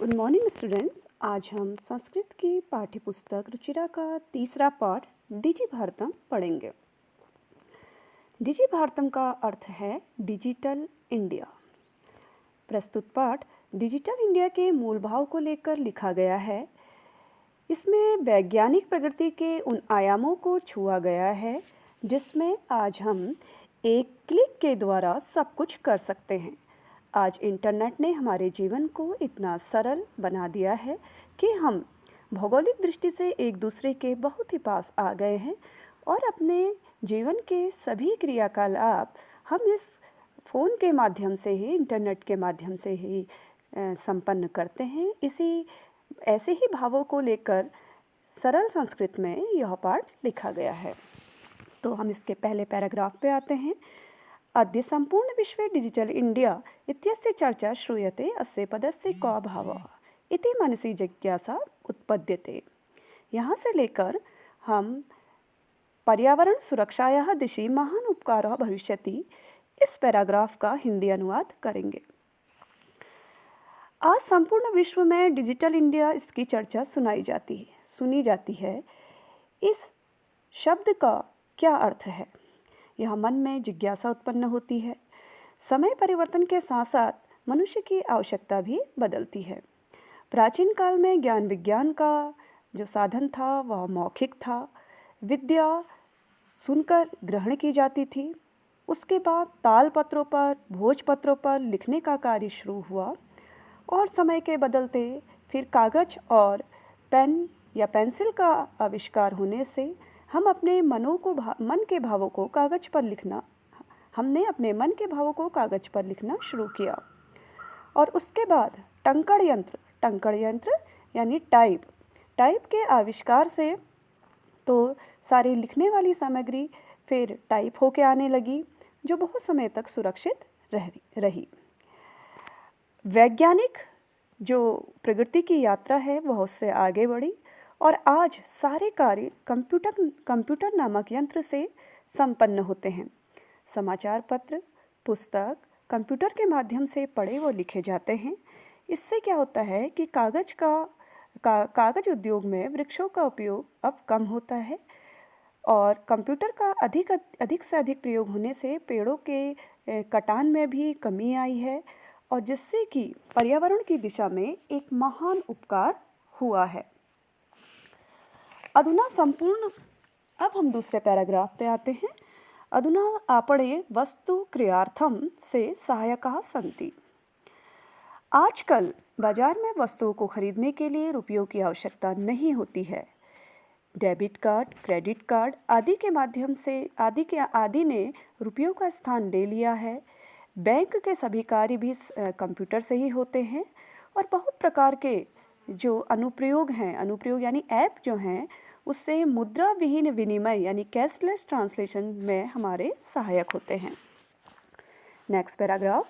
Good morning students. आज हम संस्कृत की पाठ्य पुस्तक रुचिरा का तीसरा पाठ डिजी भारतम पढ़ेंगे। डिजी भारतम का अर्थ है डिजिटल इंडिया। प्रस्तुत पाठ डिजिटल इंडिया के मूल भाव को लेकर लिखा गया है। इसमें वैज्ञानिक प्रगति के उन आयामों को छुआ गया है जिसमें आज हम एक क्लिक के द्वारा सब कुछ कर सकते हैं। आज इंटरनेट ने हमारे जीवन को इतना सरल बना दिया है कि हम भौगोलिक दृष्टि से एक दूसरे के बहुत ही पास आ गए हैं और अपने जीवन के सभी क्रियाकलाप हम इस फ़ोन के माध्यम से ही, इंटरनेट के माध्यम से ही संपन्न करते हैं। ऐसे ही भावों को लेकर सरल संस्कृत में यह पाठ लिखा गया है। तो हम इसके पहले पैराग्राफ पे आते हैं। अद्य संपूर्ण विश्वे डिजिटल इंडिया इत्यस्य चर्चा श्रूयते अस्य पदस्य को भावः इति मनसि जिज्ञासा उत्पद्यते। यहाँ से लेकर हम पर्यावरण सुरक्षायाः दिशि महान उपकारः भविष्यति इस पैराग्राफ का हिंदी अनुवाद करेंगे। आज संपूर्ण विश्व में डिजिटल इंडिया इसकी चर्चा सुनी जाती है। इस शब्द का क्या अर्थ है? यह मन में जिज्ञासा उत्पन्न होती है। समय परिवर्तन के साथ साथ मनुष्य की आवश्यकता भी बदलती है। प्राचीन काल में ज्ञान विज्ञान का जो साधन था वह मौखिक था। विद्या सुनकर ग्रहण की जाती थी। उसके बाद तालपत्रों पर, भोजपत्रों पर लिखने का कार्य शुरू हुआ और समय के बदलते फिर कागज़ और पेन या पेंसिल का आविष्कार होने से हमने अपने मन के भावों को कागज़ पर लिखना शुरू किया। और उसके बाद टंकण यंत्र यानी टाइप के आविष्कार से तो सारी लिखने वाली सामग्री फिर टाइप होके आने लगी, जो बहुत समय तक सुरक्षित रही। वैज्ञानिक जो प्रगति की यात्रा है वह उससे आगे बढ़ी और आज सारे कार्य कंप्यूटर नामक यंत्र से संपन्न होते हैं। समाचार पत्र, पुस्तक कंप्यूटर के माध्यम से पढ़े व लिखे जाते हैं। इससे क्या होता है कि कागज उद्योग में वृक्षों का उपयोग अब कम होता है और कंप्यूटर का अधिक से अधिक प्रयोग होने से पेड़ों के कटान में भी कमी आई है और जिससे कि पर्यावरण की दिशा में एक महान उपकार हुआ है। अब हम दूसरे पैराग्राफ पे आते हैं। अधुना आपणे वस्तु क्रियार्थम से सहायकाः सन्ति। आजकल बाजार में वस्तुओं को खरीदने के लिए रुपयों की आवश्यकता नहीं होती है। डेबिट कार्ड, क्रेडिट कार्ड आदि के माध्यम से आदि ने रुपयों का स्थान ले लिया है। बैंक के सभी कार्य भी कंप्यूटर से ही होते हैं और बहुत प्रकार के जो अनुप्रयोग यानी ऐप जो हैं उससे मुद्रा विहीन विनिमय यानी कैशलेस ट्रांसलेशन में हमारे सहायक होते हैं। Next paragraph.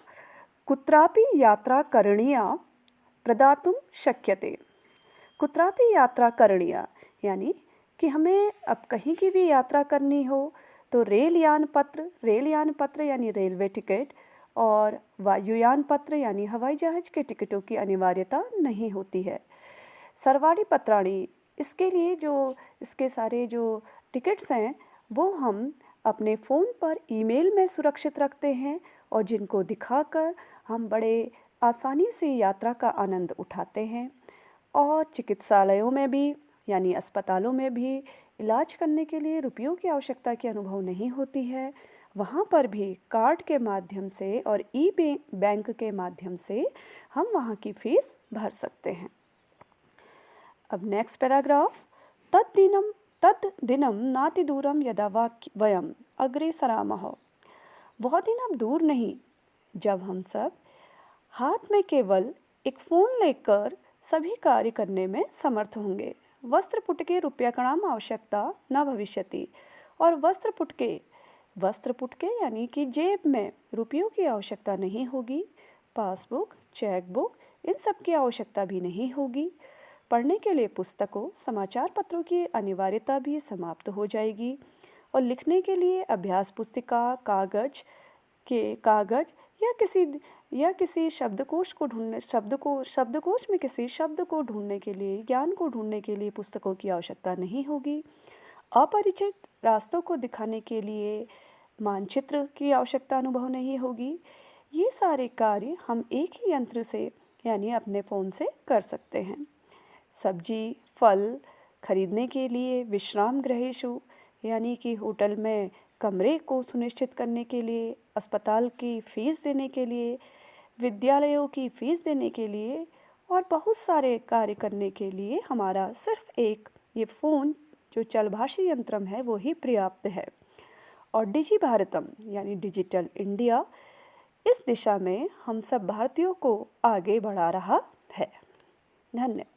कुत्रापि यात्रा करणीया प्रदातुं शक्यते। कुत्रापि यात्रा करणीया यानी कि हमें अब कहीं की भी यात्रा करनी हो तो रेलयान पत्र यानी रेलवे टिकट और वायुयान पत्र यानी हवाई जहाज के टिकटों की अनिवार्यता नहीं होती है। सर्वाणि पत्राणि इसके लिए इसके सारे जो टिकट्स हैं वो हम अपने फ़ोन पर ईमेल में सुरक्षित रखते हैं और जिनको दिखाकर हम बड़े आसानी से यात्रा का आनंद उठाते हैं। और चिकित्सालयों में भी यानी अस्पतालों में भी इलाज करने के लिए रुपयों की आवश्यकता की अनुभव नहीं होती है। वहाँ पर भी कार्ड के माध्यम से और बैंक के माध्यम से हम वहाँ की फ़ीस भर सकते हैं। अब नेक्स्ट पैराग्राफ। तद्दिनं नातिदूरं यदा वयम् अग्रे सरामः। वह दिन अब दूर नहीं जब हम सब हाथ में केवल एक फ़ोन लेकर सभी कार्य करने में समर्थ होंगे। वस्त्रपुटके रूप्यकाणाम् आवश्यकता न भविष्यति। और वस्त्रपुटके यानी कि जेब में रुपयों की आवश्यकता नहीं होगी। पासबुक, चेकबुक इन सब की आवश्यकता भी नहीं होगी। पढ़ने के लिए पुस्तकों, समाचार पत्रों की अनिवार्यता भी समाप्त हो जाएगी और लिखने के लिए अभ्यास पुस्तिका, कागज या किसी शब्दकोश को ढूँढने शब्दकोश में किसी शब्द को ढूँढने के लिए, ज्ञान को ढूँढने के लिए पुस्तकों की आवश्यकता नहीं होगी। अपरिचित रास्तों को दिखाने के लिए मानचित्र की आवश्यकता अनुभव नहीं होगी। ये सारे कार्य हम एक ही यंत्र से यानी अपने फ़ोन से कर सकते हैं। सब्जी, फल खरीदने के लिए विश्राम गृहेषु यानी कि होटल में कमरे को सुनिश्चित करने के लिए, अस्पताल की फ़ीस देने के लिए, विद्यालयों की फ़ीस देने के लिए और बहुत सारे कार्य करने के लिए हमारा सिर्फ एक ये फ़ोन जो चलभाषी यंत्रम है वो ही पर्याप्त है। और डिजि भारतम यानी डिजिटल इंडिया इस दिशा में हम सब भारतीयों को आगे बढ़ा रहा है। धन्यवाद।